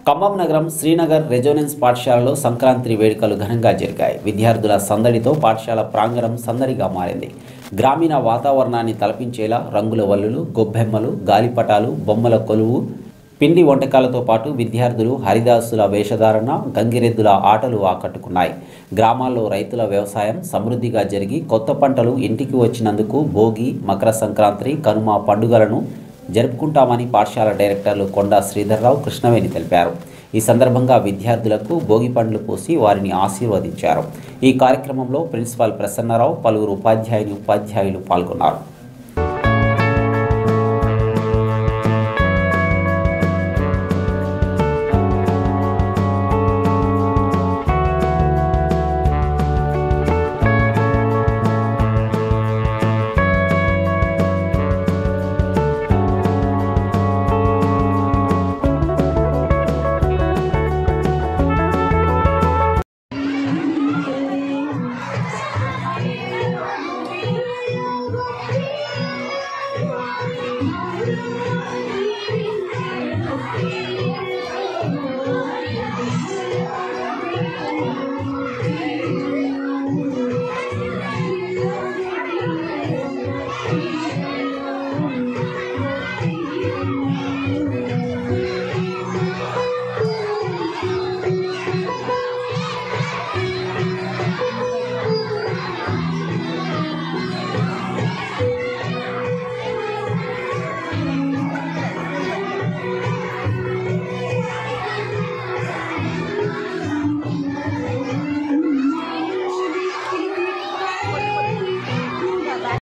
ఖమ్మం నగరం శ్రీనగర్ రెజోనెన్స్ పాఠశాలలో సంక్రాంతి వేడుకలు ఘనంగా జరిగాయి. విద్యార్థుల సందడితో పాఠశాల ప్రాంగణం సందడిగా మారింది. గ్రామీణ వాతావరణాన్ని తలపించేలా రంగుల వల్లులు, గొబ్బెమ్మలు, గాలిపటాలు, బొమ్మల కొలువు, పిండి వంటకాలతో పాటు విద్యార్థులు హరిదాసుల వేషధారణ, గంగిరెద్దుల ఆటలు ఆకట్టుకున్నాయి. గ్రామాల్లో రైతుల వ్యవసాయం సమృద్ధిగా జరిగి కొత్త పంటలు ఇంటికి వచ్చినందుకు భోగి, మకర సంక్రాంతి, కనుమ పండుగలను జరుపుకుంటామని పాఠశాల డైరెక్టర్లు కొండా శ్రీధర్రావు, కృష్ణవేణి తెలిపారు. ఈ సందర్భంగా విద్యార్థులకు భోగి పండ్లు పోసి వారిని ఆశీర్వదించారు. ఈ కార్యక్రమంలో ప్రిన్సిపాల్ ప్రసన్నరావు, పలువురు ఉపాధ్యాయులు పాల్గొన్నారు.